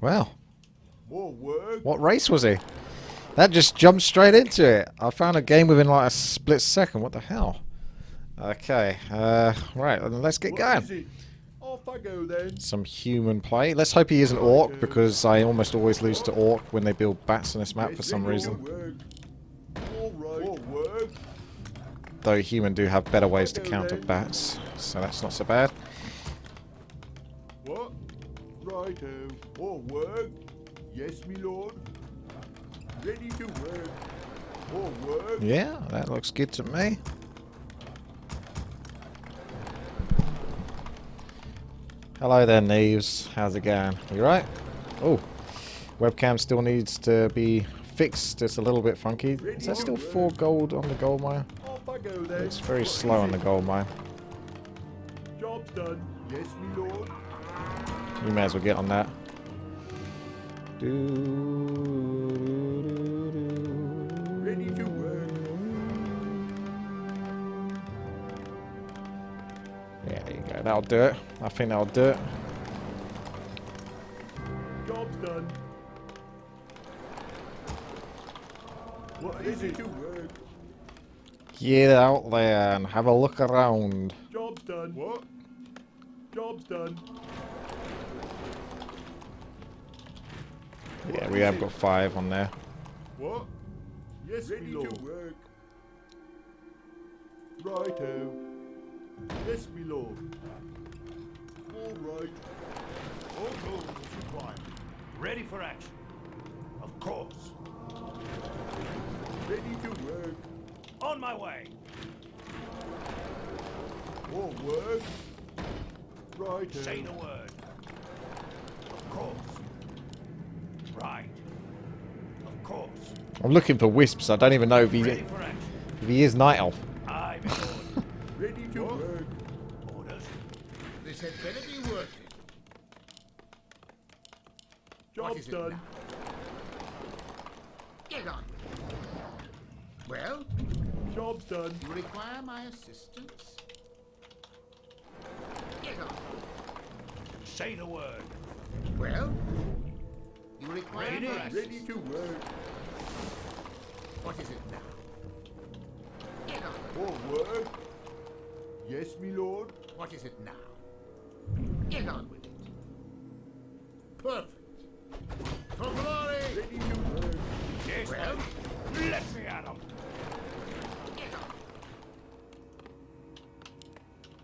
Well, More work. what race was he? That just jumped straight into it. I found a game within like a split second. What the hell? Okay, right, let's get What is going. it? Off I go then. Some human play. Let's hope he is an orc, because I almost always lose to orc when they build bats on this map for some reason. All right. More work. Though human do have better ways to counter bats, so that's not so bad. What? Righto. More work. Yes, me lord. Ready to work. More work. Yeah, that looks good to me. Hello there, Neves. How's it going? You right? Oh, webcam still needs to be fixed. It's a little bit funky. Is that still 4 gold on the gold mine? Off I go then. It's very slow on the gold mine. Job's done. Yes, me lord. You may as well get on that. Ready to work. Yeah, there you go. That'll do it. I think that'll do it. Job's done. What is it to work? Get out there and have a look around. Job's done. What? Job's done. Yeah, we have got 5 on there. What? Yes, ready to work. Righto. Yes, me lord. All right. All goals required. Ready for action. Of course. Ready to work. On my way. More work. Righto. Say the word. Of course. Right. Of course. I'm looking for wisps. I don't even know if Ready for action. he is night elf. Aye, my lord. Ready to work. Orders. This had better be worth it. Job's is it done. now? Get on with it. Well, Job's done. you require my assistance? Get on. Say the word. Well, you require Ready. my Ready assistance? to work. What is it now? Get on. More work. Yes, me lord. What is it now? Get on with it. Perfect. For glory! Ready to work. Yes, Well, lady. Let me at 'em. get on.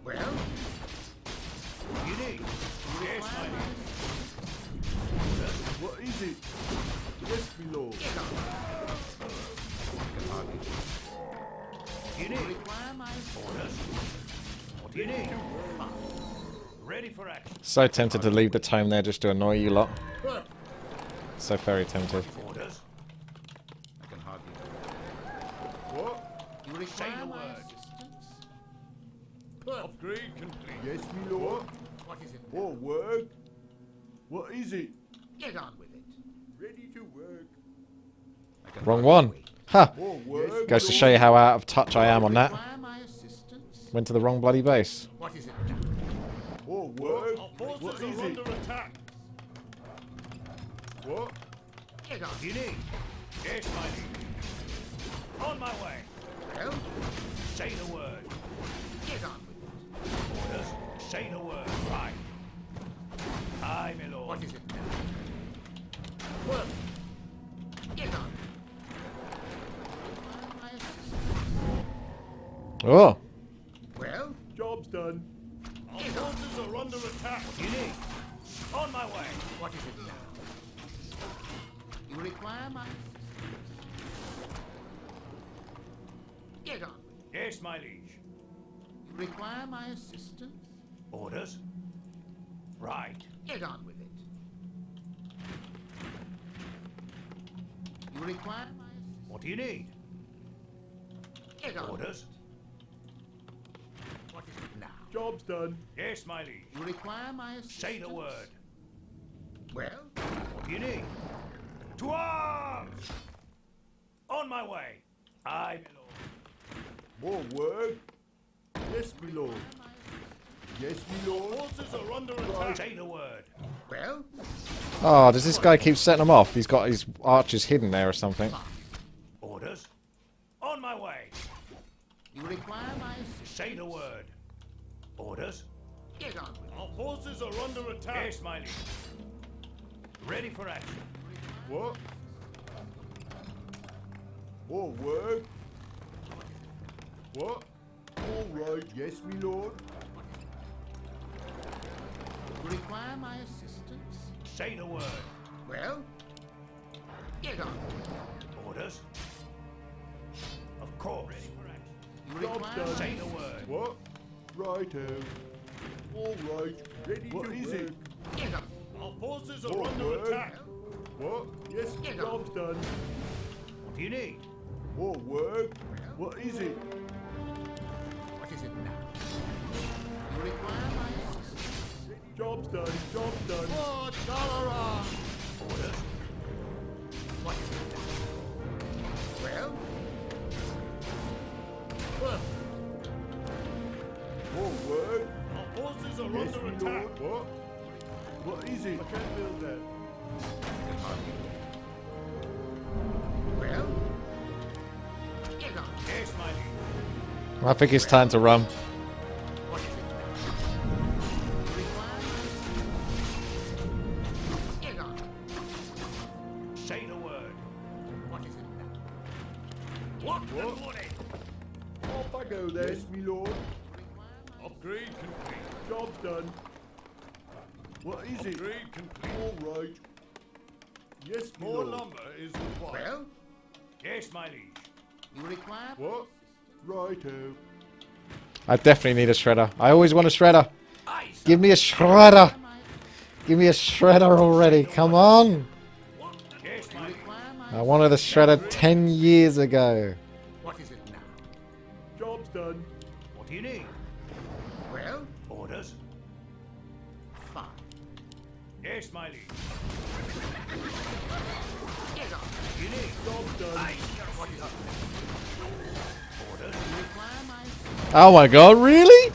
Well, You need. Yes, require my my lady. assistance? What is it? Yes, me lord. Get on. You You need. require my assistance? Orders. What do you need? Ready for action. So tempted to leave the tome there just to annoy you lot. Perfect. So very tempted. Orders. I can hardly. What? You Say require the my word. assistance? Perfect. Upgrade complete. Yes, me lord. What is it? More work. What is it? Get on with it. Ready to work. I can Wrong hardly one. wait. Ha! More work. Goes to show you how out of touch I am on that. Require my assistance? Went to the wrong bloody base. What is it now? More work. Our What forces is are it? under attack. What? Get on. What do you need? Yes, my lady. On my way. Well, Say the word. get on with it. Orders. Say the word. Right. Aye, my lord. What is it now? Perfect. Get on. Require my assistance? Oh! Well, Job's done. Our forces are under attack. What do you need? On my way. what is it now? You require my assistance? Get on. Yes, my liege. You require my assistance? Orders. Right. Get on with it. You require my assistance? What do you need? Get on. Orders. What is it now? Job's done. Yes, my liege. You require my assistance? Say the word. Well, What do you need? To arms! On my way. Aye, my lord. More work. Yes, me lord. Yes, me lord. Forces are under attack. Say the word. well, Oh, does this guy keep setting them off? He's got his archers hidden there or something. Orders. On my way. You require my assistance. Say the word. Orders. Get on with it. Our forces are under attack. Yes, my liege. Ready for action. What? All work. What? All right, yes, me lord. You require my assistance. Say the word. Well, get on. Orders. Of course. Ready for action. You Job require done. Say the word. What? Righto. All right, ready What to is work. it? Get on. Our forces All work. What? Yes, Get job's done. What do you need? All work. What is it? What is it now? You require my assistance. Job's done. Job's done. For Dollar. Orders. What is it now? Well, perfect. All work. Our forces are Yes, under me attack. lord. What? What is it? I can't build that. Well, get on. Yes, my liege. I think it's time to run. What is it now? You require my assistance. Get on. Say the word. What is it now? What the What? bloody? Off I go then. Yes, me lord. You require my Upgrade complete. Job's done. What is it? Upgrade complete. All right. Yes, me More lord. lumber is required. Well, Yes, my liege. you require What? Righto. I definitely need a shredder. I always want a shredder. Aye, sir. Give me a shredder. my Give me a shredder already. Come on. What the? Yes, my liege. require my I wanted a shredder 10 years ago. What is it now? Job's done. What do you need? Well, Orders. fine. Yes, my liege. Get on. You need. Job's done. Aye, sir. What is up? Orders. You require my assistance. Oh my god, really?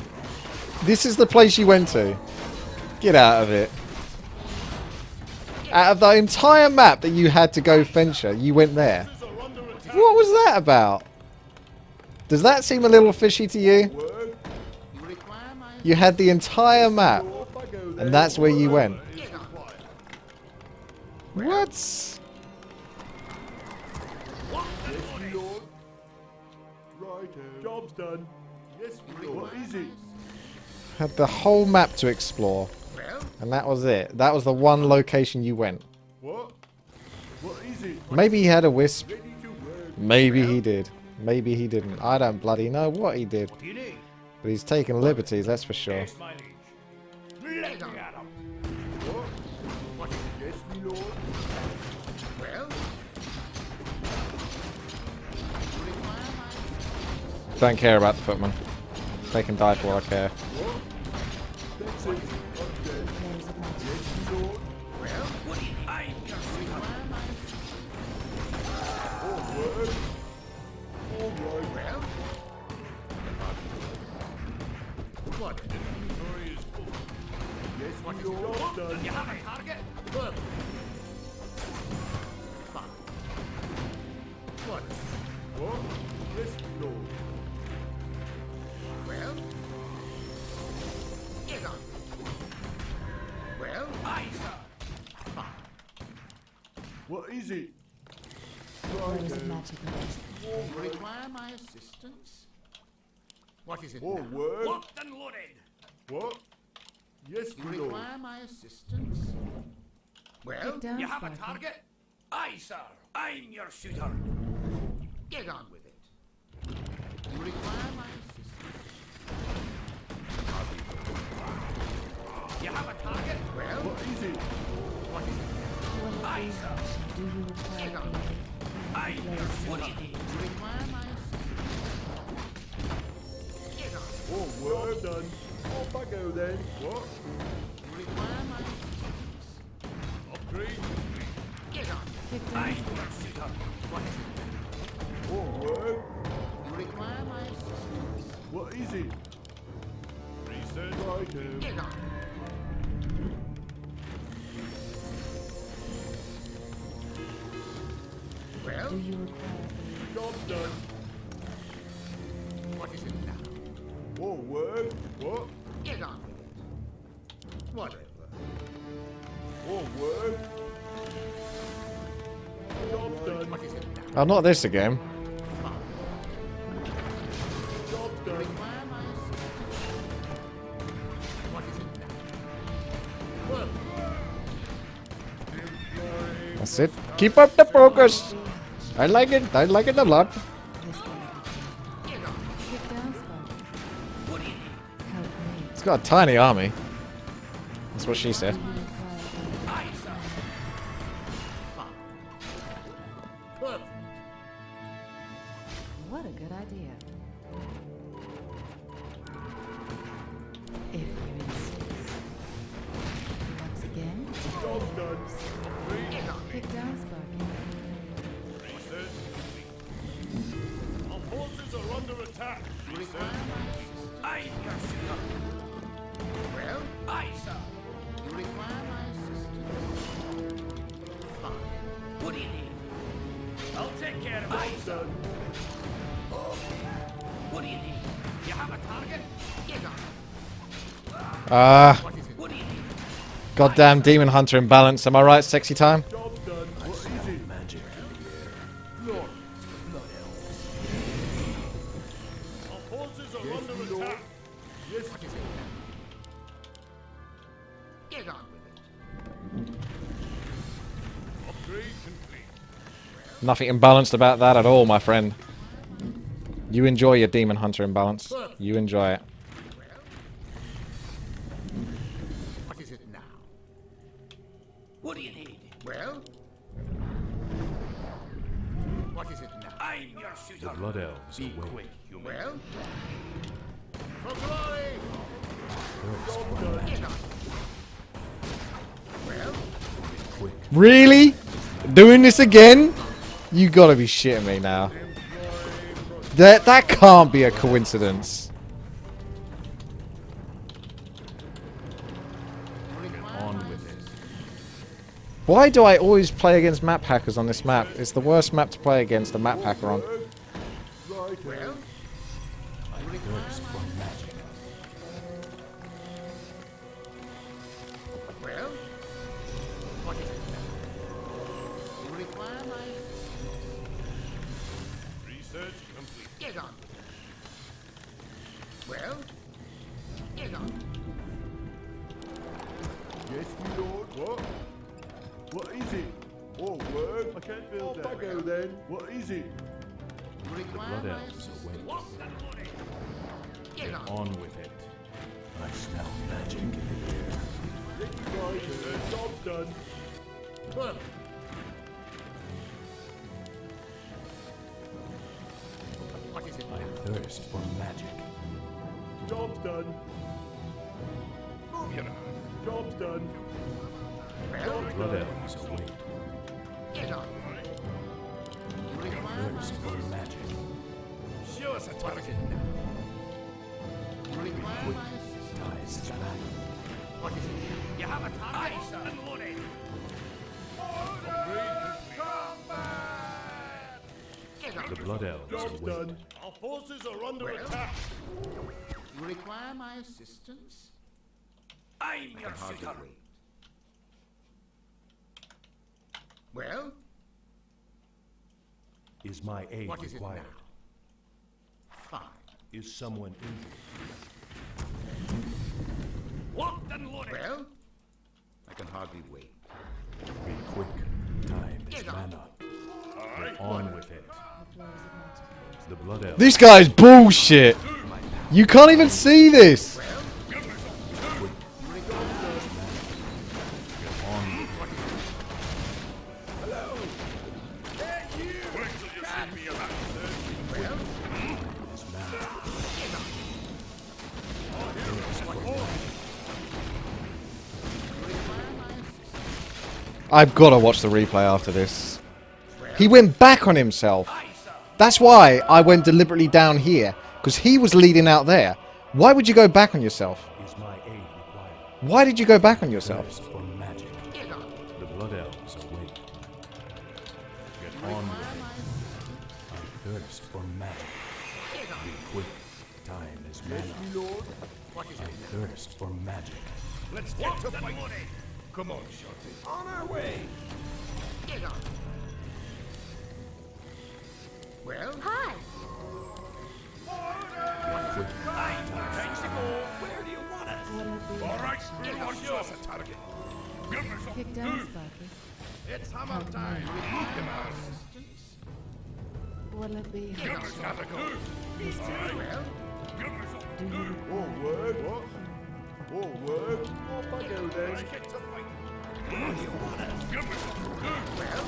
This is the place you went to? Get out of it. Out of the entire map that you had to go venture, you went there. Forces are under attack. What was that about? Does that seem a little fishy to you? Work. You require my You had the entire map, Off I go then. and that's where you went. Get on. What? Yes, me lord. Righto. Job's done. Yes, me lord. What is it? Had the whole map to explore, Well, and that was it. That was the one location you went. What? What is it? Maybe he had a wisp. Ready to work. Maybe he did. Maybe he didn't. I don't bloody know what he did. What do you need? But he's taking liberties, that's for sure. Yes, my liege. Let me at 'em. What? What is it? Yes, me lord. well. You require my assistance. Don't care about the footmen. They can die for all I care. What? That's it. Okay. Yes, me lord. Well, What do you need? Aye, sir. require my assistance. All work. All right. Well, what? Inventory is full. Yes, What me is it? lord. Job's Do done. you have a target? Perfect. Fine. What? What? Yes, me lord. Well, get on. Well, Aye, sir. fine. What is it? Where is the Righto. magic invest? You require my assistance? What is it All now? work. Locked and loaded. What? Yes, You me lord. require my assistance? Well, Get down, You have a Sparky. target? Aye, sir. I'm your shooter. get on with it. You require my assistance? You have a target? Well, What is it? what is it? What is the do you require Get on. aid? I'm your Where is the shooter. magic You require my assistance? Get on. All work done. Off I go then. What? You require my assistance? Upgrade complete. Get on. Get I'm down. your shooter. What is it? All work. You require my assistance? What is it? Research. Righto. Get on. Well, Do you require aid? Job done. what is it now? More work. What? Get on with it. Whatever. More work. Job done. What is it now? Oh, not this again. Job done. Require my assistance. What is it now? Well, That's it. Keep up the progress. I like it. I like it a lot. This way. get on. Get down, Sparky. Help me. It's got a tiny army. That's what she said. Do you require aid? Fine. Perfect. What a good idea. If you insist. Once again, Job done. Get on. get down, Sparky. Our forces are under attack. Require my assistance. Aye, yes, sir. Well, Aye, sir. you require my assistance. Fine. What do you need? I'll take care of it. Aye, sir. Done. What do you need? You have a target? Get on. Ah, What is it? What do you need? goddamn demon hunter imbalance. Am I right, sexy time? Job done. What is it? Magic in the air. Lord. Our forces are Yes, under my lord. attack. Yes. What is it now? Get on with it. Upgrade complete. Nothing imbalanced about that at all, my friend. You enjoy your demon hunter imbalance. You enjoy it. What is it now? What do you need? Well? What is it now? I'm your shooter. The Blood Elves Be await. quick, human. Well? For glory! Thirst for magic. Get on. Well? Quick. Really? Doing this again? You gotta be shitting me now. That can't be a coincidence. On with it. Why do I always play against map hackers on this map? It's the worst map to play against a map hacker on. Right. Well? Thirst for magic. Well? What is it now? You require my Research complete. Get on. Well? Get on. Yes, my lord. What? What is it? More work. I can't build that. Off I go then. What is it? You require Blood my Elves assistance. await. Lock and loading. Get on. On with it. I smell magic in the air. Ready, guys. Job done. Perfect. What is it I now? thirst for magic. Job's done. Move your ass. Job's done. Well? Blood Elves await. Get on. You require my Thirst for assistance. magic. Show us a What target. is it now? You require my assistance. Ties man. What is it now? You have a target? Aye, sir. And loading. Upgrade complete. Get on. The Blood Elves Job's await. done. Our forces are under Well? attack. You require my assistance? I'm your Hardly shooter. wait. Well? Is my aid What is it required? now? Fine. Is someone injured? Locked and loading. Well? I can hardly wait. Be quick. Time is Get on. mana. On with it. The flows of magic. The Blood Elves. This guy's bullshit. You can't even see this. I've got to watch the replay after this. He went back on himself. That's why I went deliberately down here, because he was leading out there. Why would you go back on yourself? Is my aid required? Why did you go back on yourself? Thirst for magic. Get on. The Blood Elves await. Get on with it. I thirst for magic. Be quick. Time is Yes, mana. me lord. I thirst for magic. Let's get to fighting. Come on, Shorty. On our way. Get on. Well, Hi. Change the goal. Where do you want us? What'll it be? All right, everyone show us a target. Give me some. Kick down, Sparky. It's hammer time. What'll it be? Give us another go. This time. well, Give me some. Do you Oh, word. What? Oh, word. Off I go then. Let's get to fighting. Where do you want us? Give me some. well,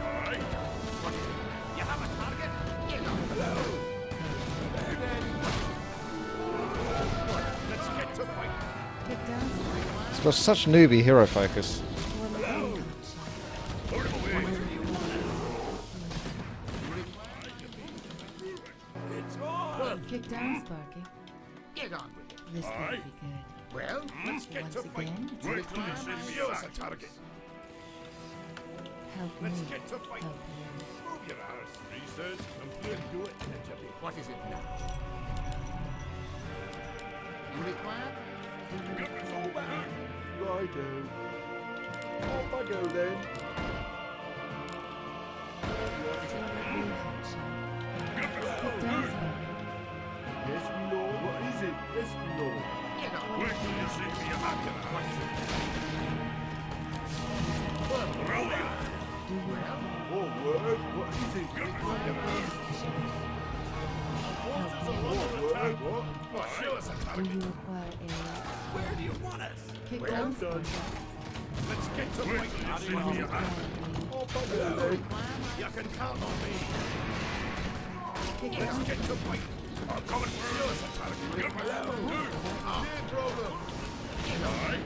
All right. You have a target? get on. There then. Let's get to fighting. kick down, Sparky? It's got such newbie hero focus. What'll it be? Put him away. It's on. Kick down, Sparky. Get on with it. This could Alright. be good. Well, Let's get to Once fighting. again, it's Wait your till you turn. see me as a target. Help Let's me. get to fighting. Help you. Move your arse. Research complete. Do it, Jimmy. what is it now? You require? Give me some back. Righto. Off I go then. What'll it be, Hotshot? Kick down, Sparky. Yes, me lord. What is it? Yes, me lord. Get on. Wait till you see me a Brilliant. Do you Well, Oh, word. What is it? Give me some. Oh, word. What? Oh, show us a Do target. you require a Where do you want us? kick Well down, done. Sparky? Let's get to Do fighting. you require Off I go then. You can count on me. a kick Let's down? get to fighting. I'm coming for you as a target. Give me some. No problem. All right.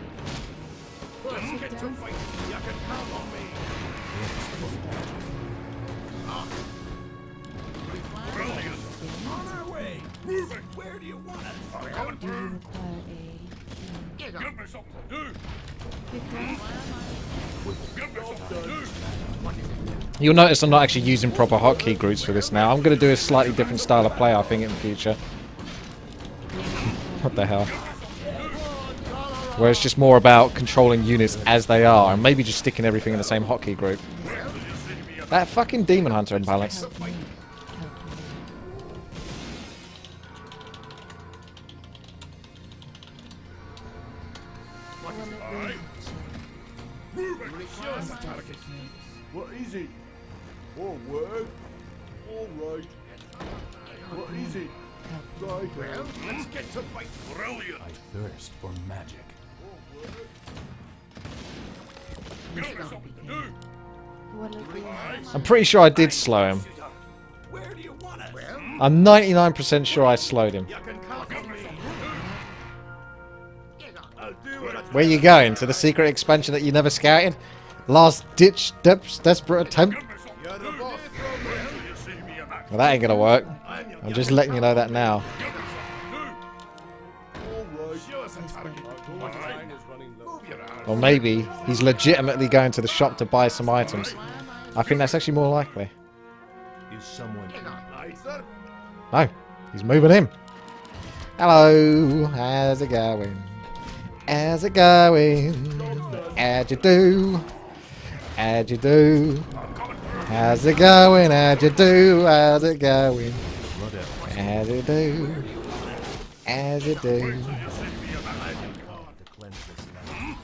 Let's get to fighting. You can count on me. Brilliant. On our way. Move it. Where do you want us? I'm coming Do you through. require a get on. Give me something to do. kick down, Give me something to do. You'll notice I'm not actually using proper hotkey groups for this now. I'm going to do a slightly different style of play, I think, in the future. What the hell? Where it's just more about controlling units as they are, and maybe just sticking everything in the same hotkey group. That fucking Demon Hunter imbalance. help me? Help me. What'll it be, Hotshot? Move it. Show us a target. What is it? Oh, word. All right. What is it? Right. Well, Let's get to fight. Brilliant. I thirst for magic. Give me something to do. What'll it be, Hotshot? I'm pretty sure I did slow him. Where do you want us? well, I'm 99% sure I slowed him. You can count on me. get on. I'll do what I Where you going? To the secret expansion that you never scouted? Last ditch desperate attempt? Give me something to do. Wait till you see me Well, that ain't gonna work. I'm your I'm just letting you know that now. Give me something to do. All right. Show us a target. All right. Move your arse. Or maybe he's legitimately going to the shop to buy some items. I think that's actually more likely. Is someone Get on. Aye, sir. No, he's moving in. Hello, how's it going? How's it going? How'd you do? How'd you do? How's it going? How'd you do? How's it going? blood elves How'd you do? How'd you do? to cleanse this land?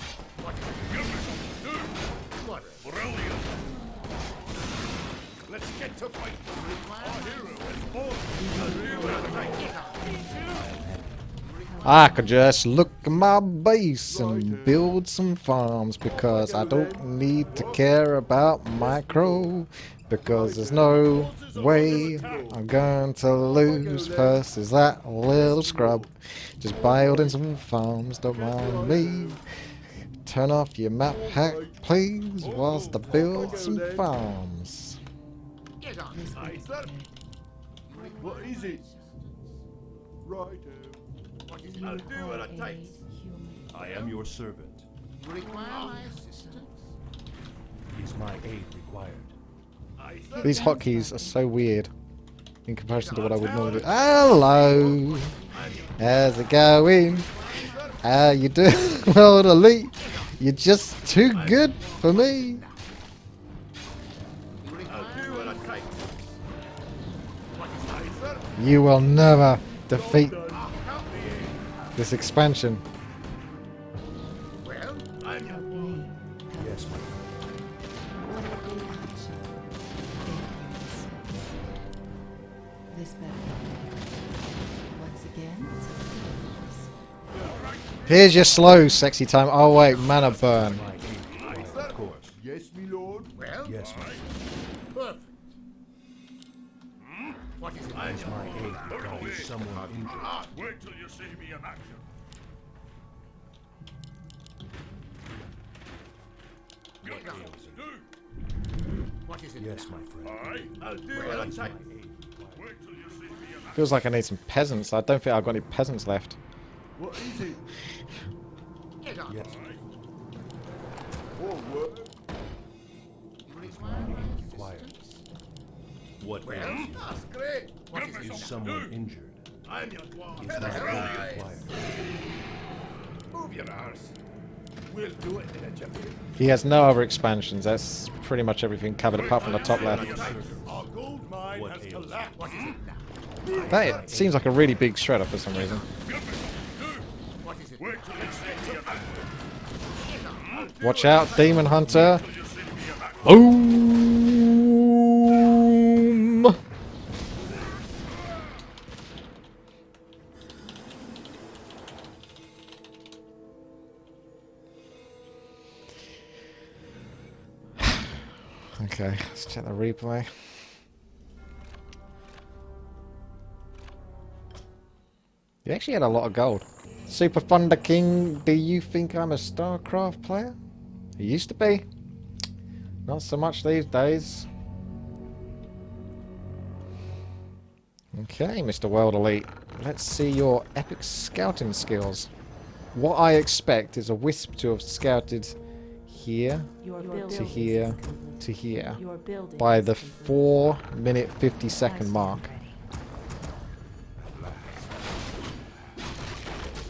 Brilliant. Let's get to fight. Our hero is born. I'll do what I like. I could just look at my base and build some farms because I don't need to care about micro because there's no way I'm going to lose versus that little scrub. Just building some farms, don't mind me. Turn off your map hack, please, whilst I build some farms. Get on. Aye, sir. What is it? Right. I'll do what it A takes. human. I am your servant. You require my assistance? Is my aid required? These hotkeys are so weird in comparison to what I would normally do. Hello! How's it going? How you doing? Well, elite, you're just too good for me. You will never defeat this expansion. Well, Help me. Yes, my What a big action. This better. Once again, Here's your slow, sexy time. Oh wait, mana burn. my aid required, of course. Yes, me lord. well, Yes, my perfect. What is it? Has my aid become someone injured? Wait till you see me in action. What is it? Yes, my friend. I'll do Well, it. it's like, Wait till you see me in action. Feels like I need some peasants. I don't think I've got any peasants left. What is it? get on. Yes, More work? You require required. assistance? What Well, else? that's great. What is Is it? someone injured? I'm your dwarf. Is my aid required? Move your arse. We'll do it in a jiffy. He has no other expansions. That's pretty much everything covered apart from the top left. Our gold mine What has ails collapsed. What is it now? That seems like a really big shredder for some reason. What is it? Wait till you see me in action. Watch out, Demon Hunter. Till you see me in action. Boom! Okay, let's check the replay. You actually had a lot of gold. Super Thunder King, do you think I'm a StarCraft player? He used to be. Not so much these days. Okay, Mr. World Elite. Let's see your epic scouting skills. What I expect is a Wisp to have scouted here, your to building here, is complete. to here Your building by is the complete. 4-minute 50-second Nicely mark. ready.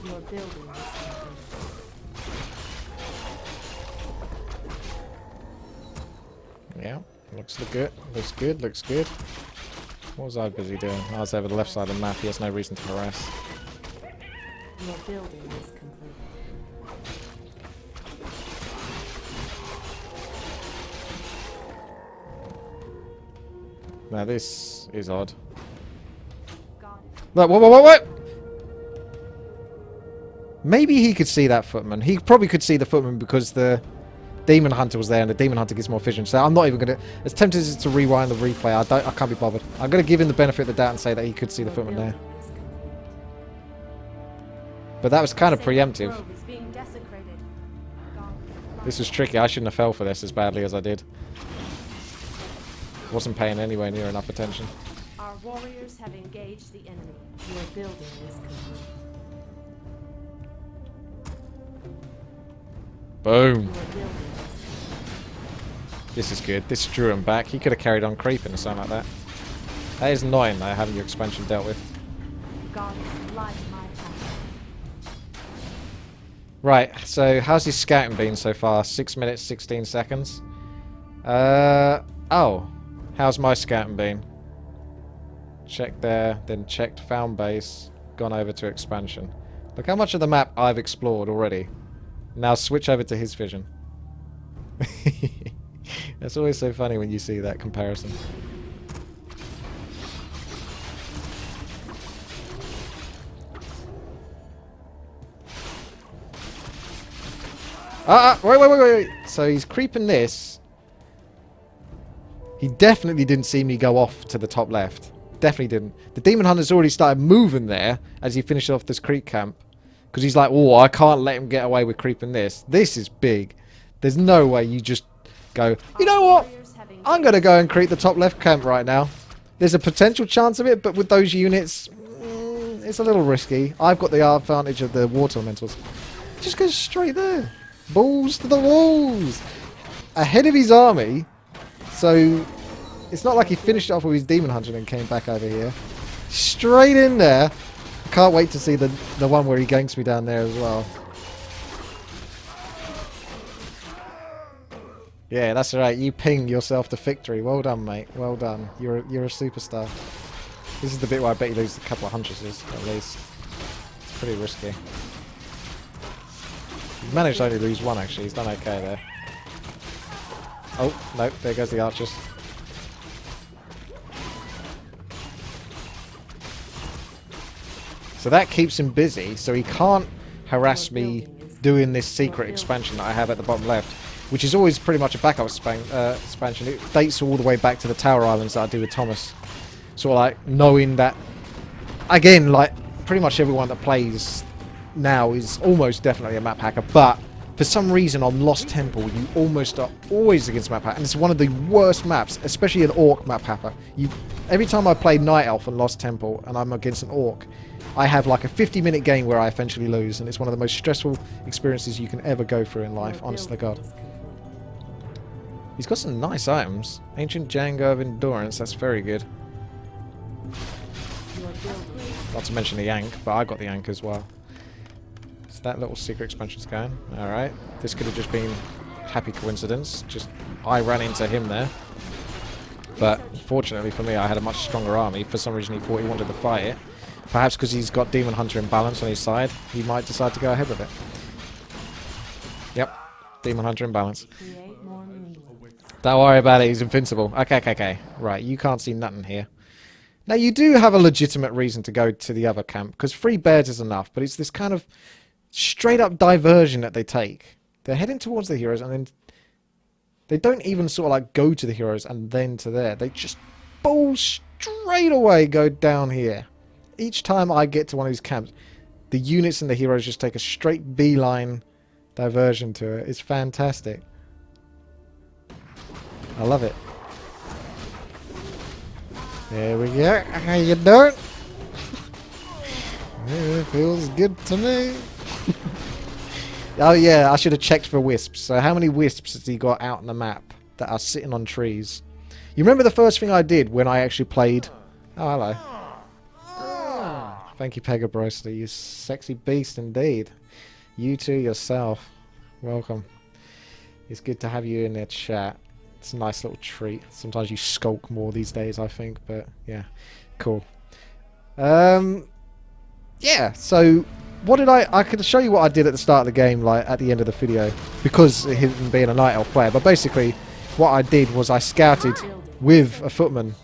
Your building is complete. Yeah, looks good. Looks good. Looks good. What was I busy doing? I was over the left side of the map. He has no reason to harass. Your building is complete. Now this is odd. Got it. Look, what? Maybe he could see that footman. He probably could see the footman because the Demon Hunter was there, and the Demon Hunter gives more vision. So I'm not even gonna. As tempted as it is to rewind the replay, I can't be bothered. I'm gonna give him the benefit of the doubt and say that he could see the Your footman there. building is complete. But that was kind of Sacred preemptive. grove is being desecrated. God, This was tricky. I shouldn't have fell for this as badly as I did. Wasn't paying anywhere near enough attention. our warriors have engaged the enemy. Your building is complete. Boom. Your building is complete. This is good. This drew him back. He could have carried on creeping or something like that. That is annoying though, having your expansion dealt with. Goddess, light my path. Right, so how's his scouting been so far? 6 minutes, 16 seconds. Oh. How's my scouting been? Checked there, then checked found base, gone over to expansion. Look how much of the map I've explored already. Now switch over to his vision. It's always so funny when you see that comparison. Wait. So he's creeping this. He definitely didn't see me go off to the top left. Definitely didn't. The Demon Hunter's already started moving there as he finished off this creep camp. Because he's like, oh, I can't let him get away with creeping this. This is big. There's no way you just go, you know what? I'm going to go and creep the top left camp right now. There's a potential chance of it, but with those units, it's a little risky. I've got the advantage of the water elementals. Just go straight there. Balls to the walls. Ahead of his army. So It's not like he finished it off with his demon hunter and came back over here. Straight in there. Can't wait to see the one where he ganks me down there as well. Yeah, that's right. You ping yourself to victory. Well done, mate. Well done. You're a superstar. This is the bit where I bet you lose a couple of huntresses, at least. It's pretty risky. He's managed to only lose one, actually. He's done okay there. Oh, no. There goes the archers. So that keeps him busy, so he can't harass me doing this secret expansion that I have at the bottom left, which is always pretty much a backup expansion. It dates all the way back to the Tower Islands that I do with Thomas. Sort of like knowing that, again, like pretty much everyone that plays now is almost definitely a map hacker, but for some reason on Lost Temple you almost are always against map hacker, and it's one of the worst maps, especially an orc map hacker. Every time I play Night Elf on Lost Temple and I'm against an orc, I have like a 50-minute game where I eventually lose, and it's one of the most stressful experiences you can ever go through in life, honest to God. He's got some nice items. Ancient Django of Endurance, that's very good. Not to mention the Yank, but I got the Yank as well. So that little secret expansion's going. Alright. This could have just been happy coincidence. Just I ran into him there. But fortunately for me, I had a much stronger army. For some reason he thought he wanted to fight it. Perhaps because he's got Demon Hunter in balance on his side, he might decide to go ahead with it. Yep. Demon Hunter in balance. Don't worry about it, he's invincible. Okay. Right, you can't see nothing here. Now, you do have a legitimate reason to go to the other camp, because 3 bears is enough, but it's this kind of straight-up diversion that they take. They're heading towards the heroes, and then they don't even sort of like go to the heroes and then to there. They just ball straight away go down here. Each time I get to one of these camps, the units and the heroes just take a straight beeline diversion to it. It's fantastic. I love it. There we go. How you doing? It feels good to me. Oh yeah, I should have checked for wisps. So how many wisps has he got out on the map that are sitting on trees? You remember the first thing I did when I actually played? Oh, hello. Thank you, Pegabrosely. You sexy beast indeed. You too yourself. Welcome. It's good to have you in the chat. It's a nice little treat. Sometimes you skulk more these days, I think, but yeah, cool. Yeah, so what did I could show you what I did at the start of the game, like at the end of the video, because of him being a Night Elf player, but basically what I did was I scouted with a footman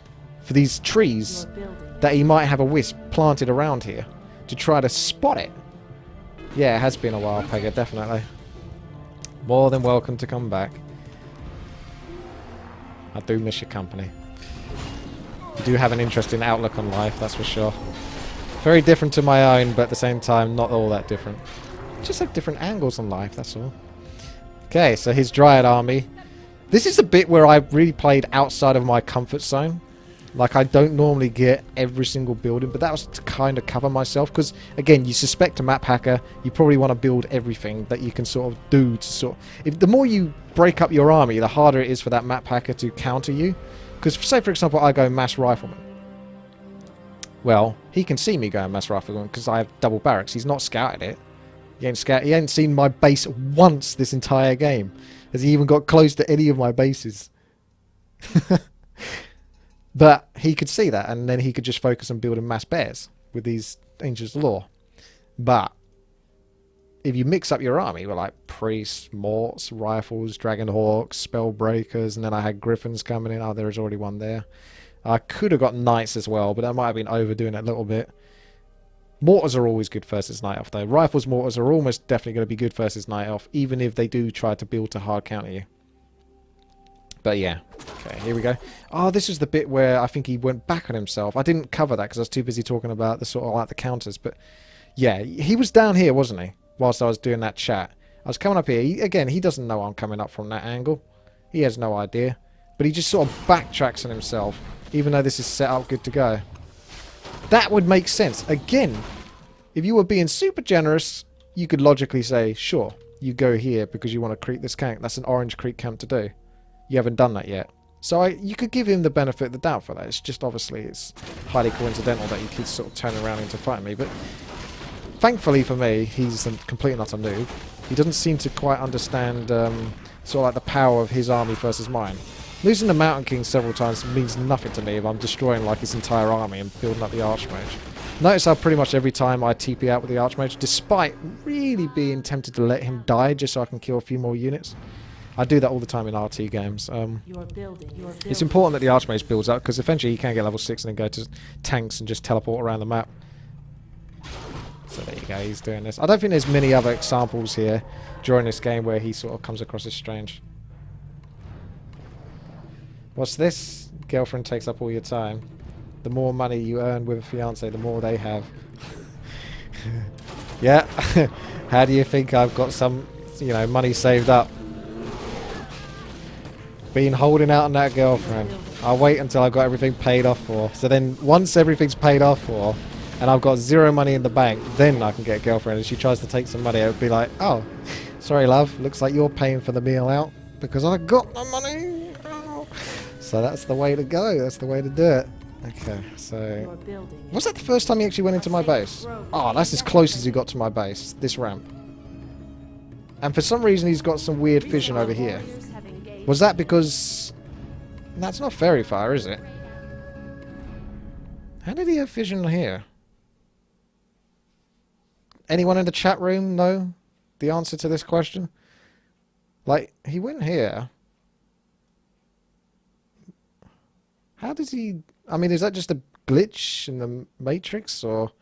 for these trees that he might have a wisp planted around here to try to spot it. Yeah, it has been a while, Pega, definitely. More than welcome to come back. I do miss your company. You do have an interesting outlook on life, that's for sure. Very different to my own, but at the same time, not all that different. Just have different angles on life, that's all. Okay, so his Dryad army. This is a bit where I really played outside of my comfort zone. Like, I don't normally get every single building, but that was to kind of cover myself. Because, again, you suspect a map hacker, you probably want to build everything that you can sort of do to sort of... the more you break up your army, the harder it is for that map hacker to counter you. Because, say, for example, I go mass rifleman. Well, he can see me going mass rifleman because I have double barracks. He's not scouted it. He ain't seen my base once this entire game. Has he even got close to any of my bases? But he could see that, and then he could just focus on building mass bears with these Angels of Law. But if you mix up your army with like priests, morts, rifles, dragon hawks, spell breakers, and then I had griffins coming in. Oh, there is already one there. I could have got knights as well, but I might have been overdoing it a little bit. Mortars are always good versus Night Elf, though. Rifles, mortars are almost definitely going to be good versus Night Elf, even if they do try to build to hard counter you. But yeah. Okay, here we go. Oh, this is the bit where I think he went back on himself. I didn't cover that because I was too busy talking about the sort of like the counters. But yeah, he was down here, wasn't he? Whilst I was doing that chat. I was coming up here. Again, he doesn't know I'm coming up from that angle. He has no idea. But he just sort of backtracks on himself, even though this is set up good to go. That would make sense. Again, if you were being super generous, you could logically say, sure, you go here because you want to creep this camp. That's an Orange Creek camp to do. You haven't done that yet. So you could give him the benefit of the doubt for that. It's just obviously it's highly coincidental that he keeps sort of turning around into fighting me. But thankfully for me, he's a complete and utter noob. He doesn't seem to quite understand sort of like the power of his army versus mine. Losing the Mountain King several times means nothing to me if I'm destroying like his entire army and building up the Archmage. Notice how pretty much every time I TP out with the Archmage, despite really being tempted to let him die just so I can kill a few more units. I do that all the time in RT games. It's important that the Archmage builds up because eventually you can get level 6 and then go to tanks and just teleport around the map. So there you go, he's doing this. I don't think there's many other examples here during this game where he sort of comes across as strange. What's this? Girlfriend takes up all your time. The more money you earn with a fiance, the more they have. Yeah. How do you think I've got some, you know, money saved up? Been holding out on that girlfriend. I'll wait until I've got everything paid off for. So then once everything's paid off for, and I've got 0 money in the bank, then I can get a girlfriend. And she tries to take some money, I would be like, oh, sorry love, looks like you're paying for the meal out because I got no money. So that's the way to go. That's the way to do it. Okay, so... Was that the first time he actually went into my base? Oh, that's as close as he got to my base. This ramp. And for some reason he's got some weird fission over here. Was that because... That's not fairy fire, is it? How did he have fission here? Anyone in the chat room know the answer to this question? Like, he went here... How does he... I mean, is that just a glitch in the Matrix, or...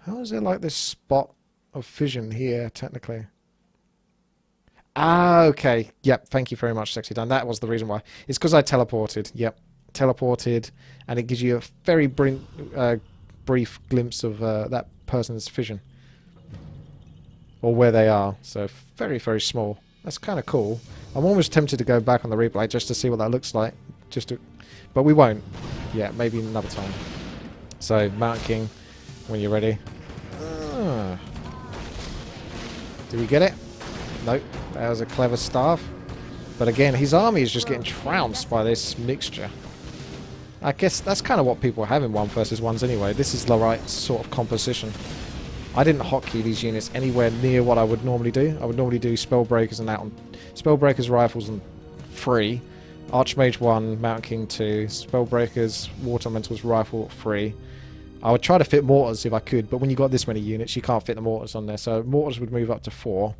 How is there like this spot of fission here, technically? Ah, okay. Yep, thank you very much, Sexy Dan. That was the reason why. It's because I teleported. Yep, teleported, and it gives you a very brief glimpse of that person's fission. Or where they are. So, very, very small. That's kind of cool. I'm almost tempted to go back on the replay just to see what that looks like. Just to... But we won't. Yeah, maybe another time. So, Mountain King, when you're ready. Do we get it? Nope. That was a clever staff. But again, his army is just getting trounced by this mixture. I guess that's kind of what people have in 1 versus 1s anyway. This is the right sort of composition. I didn't hotkey these units anywhere near what I would normally do. I would normally do Spellbreakers and that on Spellbreakers, Rifles and 3. Archmage 1, Mountain King 2, Spellbreakers, Water Elementals, Rifle 3. I would try to fit Mortars if I could, but when you got this many units, you can't fit the Mortars on there. So Mortars would move up to 4.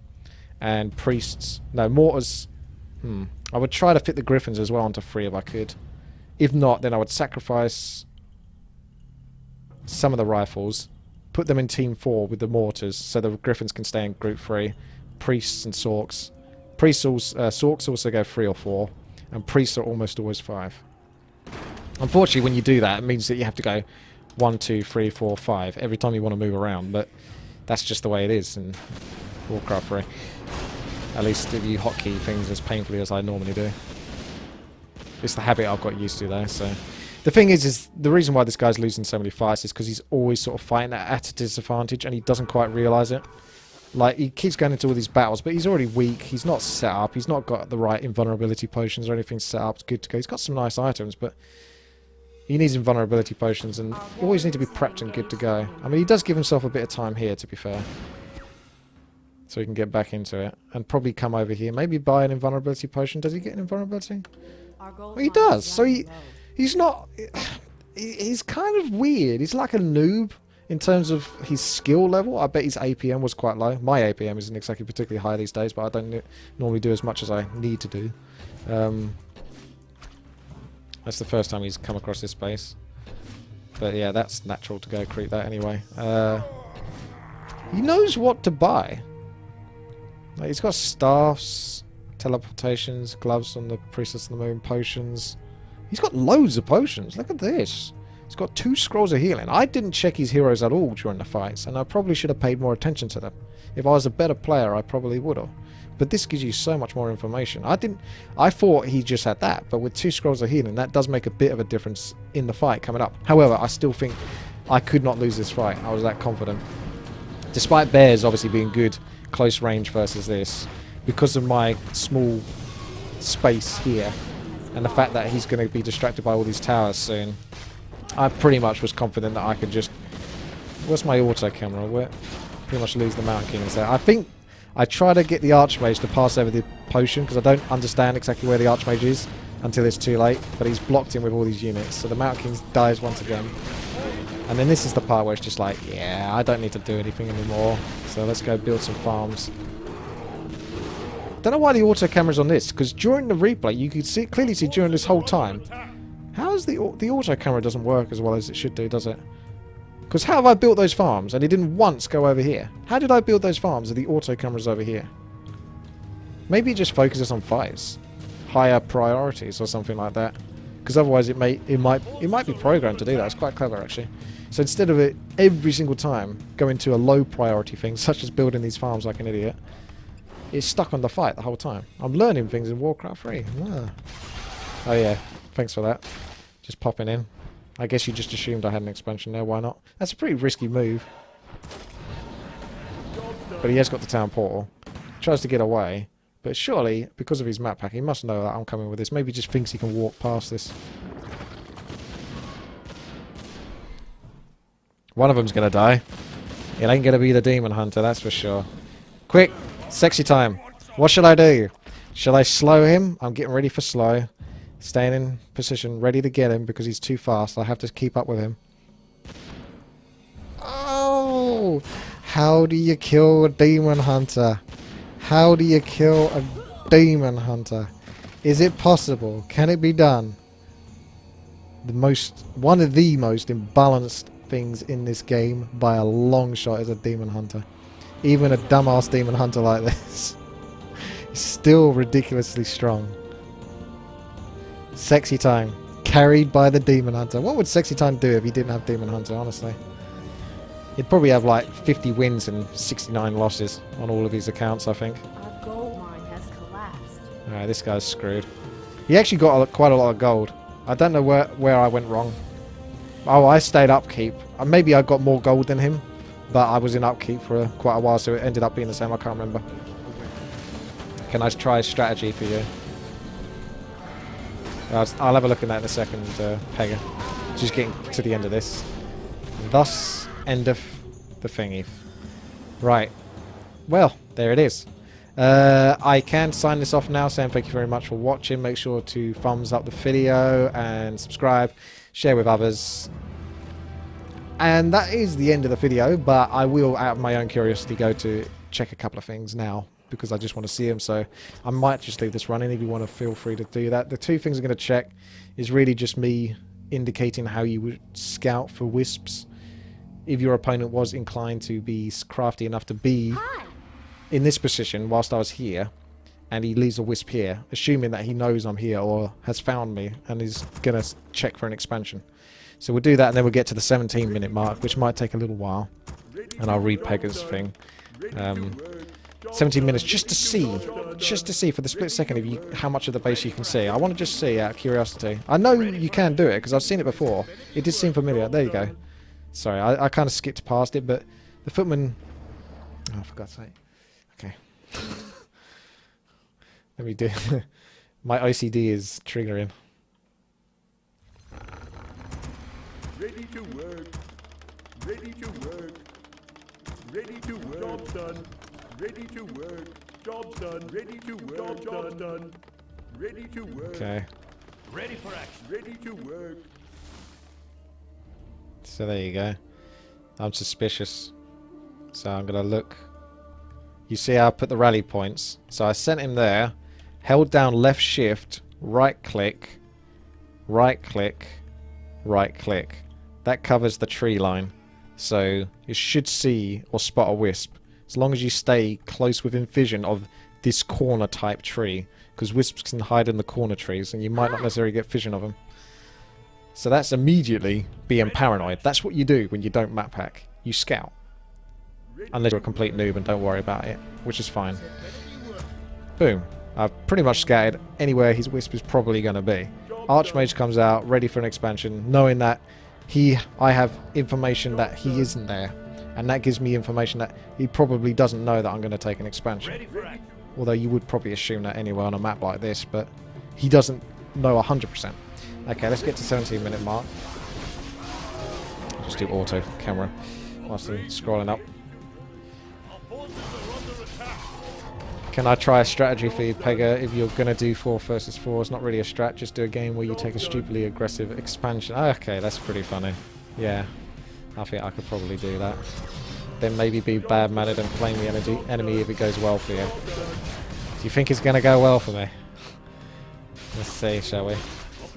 And Priests... No, Mortars... I would try to fit the Griffins as well onto 3 if I could. If not, then I would sacrifice some of the Rifles, put them in Team 4 with the Mortars, so the Griffins can stay in Group 3. Priests and Sorks. Sorks also go 3 or 4. And Priests are almost always 5. Unfortunately, when you do that, it means that you have to go 1, 2, 3, 4, 5 every time you want to move around. But that's just the way it is in Warcraft 3. At least if you hotkey things as painfully as I normally do. It's the habit I've got used to though, so... The thing is the reason why this guy's losing so many fights is because he's always sort of fighting at a disadvantage and he doesn't quite realise it. Like, he keeps going into all these battles, but he's already weak, he's not set up, he's not got the right invulnerability potions or anything set up, it's good to go. He's got some nice items, but he needs invulnerability potions and always need to be prepped and good to go. I mean, he does give himself a bit of time here, to be fair. So he can get back into it and probably come over here, maybe buy an invulnerability potion. Does he get an invulnerability? Well, he does, so he's not... He's kind of weird, he's like a noob. In terms of his skill level, I bet his APM was quite low. My APM isn't exactly particularly high these days, but I don't normally do as much as I need to do. That's the first time he's come across this space. But yeah, that's natural to go creep that anyway. He knows what to buy. Like, he's got staffs, teleportations, gloves on the Priestess of the Moon, potions. He's got loads of potions. Look at this. He's got 2 scrolls of healing. I didn't check his heroes at all during the fights, and I probably should have paid more attention to them. If I was a better player, I probably would have. But this gives you so much more information. I thought he just had that, but with 2 scrolls of healing, that does make a bit of a difference in the fight coming up. However, I still think I could not lose this fight. I was that confident. Despite bears obviously being good close range versus this, because of my small space here, and the fact that he's going to be distracted by all these towers soon, I pretty much was confident that I could just... Where's my auto camera? Where? Pretty much lose the Mountain Kings there. I think I try to get the Archmage to pass over the potion because I don't understand exactly where the Archmage is until it's too late, but he's blocked him with all these units, so the Mountain King dies once again. And then this is the part where it's just like, yeah, I don't need to do anything anymore, so let's go build some farms. Don't know why the auto camera's on this, because during the replay you could see clearly see during this whole time, how is the auto camera doesn't work as well as it should do, does it? Because how have I built those farms and it didn't once go over here? How did I build those farms if the auto camera's over here? Maybe it just focuses on fights, higher priorities or something like that. Because otherwise it might be programmed to do that. It's quite clever actually. So instead of it every single time going to a low priority thing, such as building these farms like an idiot, it's stuck on the fight the whole time. I'm learning things in Warcraft 3. Ah. Oh yeah, thanks for that. Just popping in. I guess you just assumed I had an expansion there, why not? That's a pretty risky move. But he has got the town portal. Tries to get away. But surely, because of his map pack, he must know that I'm coming with this. Maybe he just thinks he can walk past this. One of them's gonna die. It ain't gonna be the Demon Hunter, that's for sure. Quick! Sexy time! What should I do? Shall I slow him? I'm getting ready for slow. Staying in position, ready to get him because he's too fast. I have to keep up with him. Oh! How do you kill a Demon Hunter? How do you kill a Demon Hunter? Is it possible? Can it be done? One of the most imbalanced things in this game by a long shot is a Demon Hunter. Even a dumbass Demon Hunter like this is still ridiculously strong. Sexy time. Carried by the Demon Hunter. What would Sexy time do if he didn't have Demon Hunter, honestly? He'd probably have like 50 wins and 69 losses on all of his accounts, I think. Our gold mine has collapsed. Alright, this guy's screwed. He actually got quite a lot of gold. I don't know where I went wrong. Oh, I stayed upkeep. Maybe I got more gold than him, but I was in upkeep for quite a while, so it ended up being the same. I can't remember. Can I try a strategy for you? I'll have a look at that in a second, Pegger. Just getting to the end of this. Thus endeth the thingy. Right. Well, there it is. I can sign this off now, saying thank you very much for watching. Make sure to thumbs up the video and subscribe, share with others. And that is the end of the video, but I will, out of my own curiosity, go to check a couple of things now, because I just want to see them, so I might just leave this running. If you want to, feel free to do that. The two things I'm going to check is really just me indicating how you would scout for wisps. If your opponent was inclined to be crafty enough to be in this position whilst I was here, and he leaves a wisp here, assuming that he knows I'm here or has found me and is going to check for an expansion. So we'll do that, and then we'll get to the 17-minute mark, which might take a little while, and I'll read Pegger's thing. 17 minutes just to see for the split second how much of the base you can see. I want to just see out of curiosity. I know you can do it because I've seen it before. It did seem familiar. There you go. Sorry, I kind of skipped past it, but the footman... Oh, for God's sake. Okay. Let me do... My OCD is triggering. Ready to work. Ready to work. Ready to work. Job done. Ready to work. Job done. Ready to work. Job done. Ready to work. Okay. Ready for action. Ready to work. So there you go. I'm suspicious. So I'm going to look. You see how I put the rally points. So I sent him there. Held down left shift. Right click. Right click. Right click. That covers the tree line. So you should see or spot a wisp. As long as you stay close within vision of this corner type tree. Because wisps can hide in the corner trees and you might not necessarily get vision of them. So that's immediately being paranoid. That's what you do when you don't map pack. You scout. Unless you're a complete noob and don't worry about it. Which is fine. Boom. I've pretty much scouted anywhere his wisp is probably going to be. Archmage comes out, ready for an expansion, knowing that I have information that he isn't there. And that gives me information that he probably doesn't know that I'm going to take an expansion. Although you would probably assume that anyway on a map like this, but he doesn't know 100%. Okay, let's get to 17-minute mark. Just do auto camera whilst I'm scrolling up. Can I try a strategy for you, Pega? If you're going to do 4 versus 4, it's not really a strat, just do a game where you take a stupidly aggressive expansion. Okay, that's pretty funny. Yeah, I think I could probably do that. Then maybe be bad-mannered and flame the enemy if it goes well for you. Do you think it's going to go well for me? Let's see, shall we?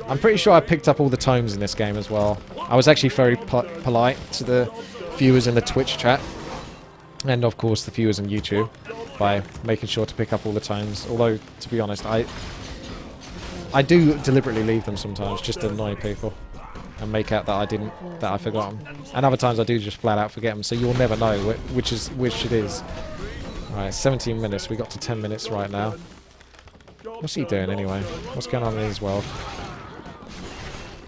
I'm pretty sure I picked up all the tomes in this game as well. I was actually very polite to the viewers in the Twitch chat. And of course the viewers on YouTube. By making sure to pick up all the tomes. Although, to be honest, I do deliberately leave them sometimes just to annoy people. And make out that I forgot them. And other times I do just flat out forget them. So you'll never know which it is. Alright, 17 minutes. We got to 10 minutes right now. What's he doing anyway? What's going on in his world?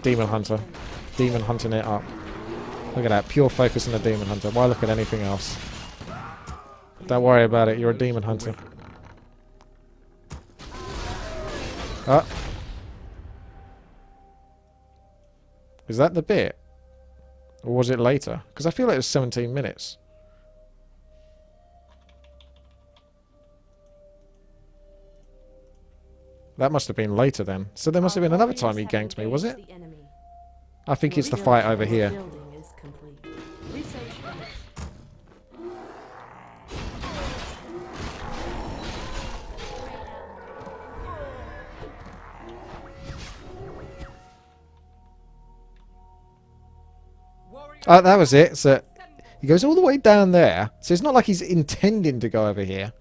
Demon Hunter. Demon hunting it up. Look at that. Pure focus on the Demon Hunter. Why look at anything else? Don't worry about it. You're a Demon Hunter. Ah. Is that the bit? Or was it later? Because I feel like it was 17 minutes. That must have been later then. So there must have been another time he ganked me, was it? I think it's the fight over here. Oh, that was it. So he goes all the way down there. So it's not like he's intending to go over here.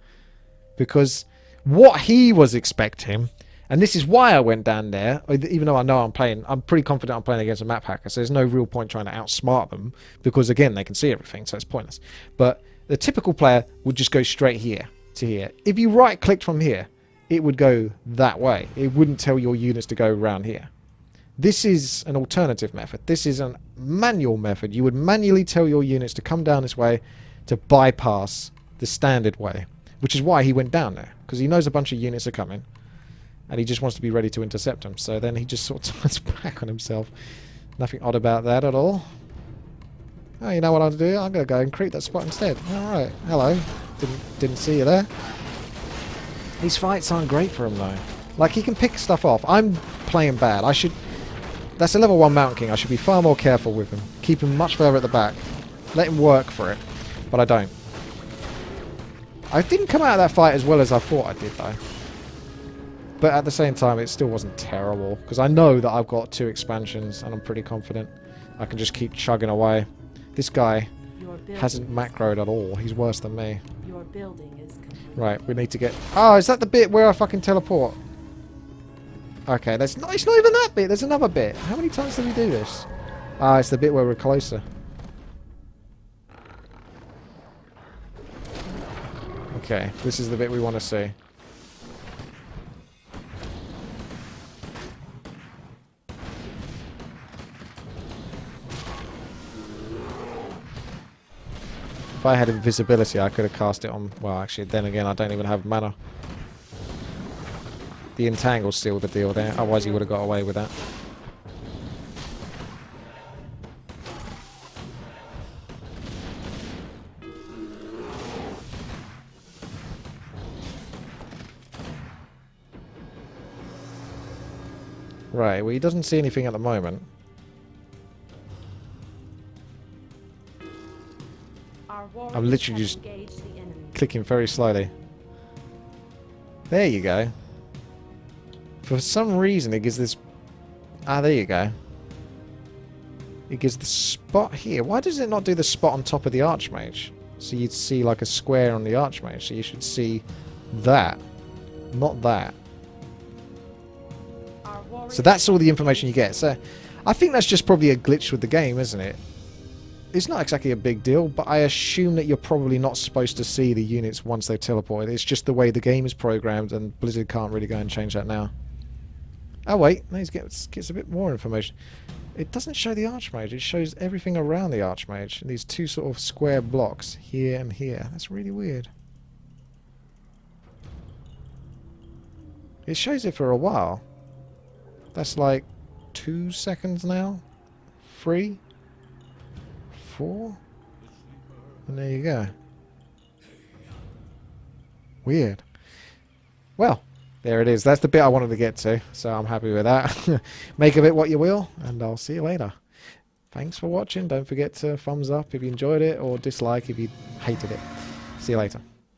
Because what he was expecting, and this is why I went down there, even though I know I'm pretty confident I'm playing against a Maphacker, so there's no real point trying to outsmart them, because again, they can see everything, so it's pointless. But the typical player would just go straight here to here. If you right-clicked from here, it would go that way. It wouldn't tell your units to go around here. This is an alternative method. This is a manual method. You would manually tell your units to come down this way to bypass the standard way, which is why he went down there, because he knows a bunch of units are coming and he just wants to be ready to intercept them. So then he just sort of turns back on himself. Nothing odd about that at all. Oh, you know what I'll do? I'm going to go and creep that spot instead. Alright, hello. Didn't see you there. These fights aren't great for him though. Like, he can pick stuff off. I'm playing bad. That's a level 1 Mountain King. I should be far more careful with him. Keep him much further at the back. Let him work for it. But I don't. I didn't come out of that fight as well as I thought I did, though. But at the same time, it still wasn't terrible. Because I know that I've got 2 expansions, and I'm pretty confident I can just keep chugging away. This guy hasn't macroed at all. He's worse than me. Your building is complete. Right, we need to get... Oh, is that the bit where I fucking teleport? Okay, it's not even that bit. There's another bit. How many times did we do this? Ah, it's the bit where we're closer. Okay, this is the bit we want to see. If I had invisibility, I could have cast it on... Well, actually, then again, I don't even have mana. The entangle's still the deal there, otherwise he would have got away with that. Right, well, he doesn't see anything at the moment. I'm literally just clicking very slowly. There you go. For some reason, it gives this... Ah, there you go. It gives the spot here. Why does it not do the spot on top of the Archmage? So you'd see like a square on the Archmage. So you should see that. Not that. So that's all the information you get. So I think that's just probably a glitch with the game, isn't it? It's not exactly a big deal, but I assume that you're probably not supposed to see the units once they've teleported. It's just the way the game is programmed, and Blizzard can't really go and change that now. Oh wait, no, he gets a bit more information. It doesn't show the Archmage, it shows everything around the Archmage. These 2 sort of square blocks, here and here. That's really weird. It shows it for a while. That's like 2 seconds now. 3, 4, and there you go. Weird. Well, there it is. That's the bit I wanted to get to, so I'm happy with that. Make of it what you will, and I'll see you later. Thanks for watching. Don't forget to thumbs up if you enjoyed it, or dislike if you hated it. See you later.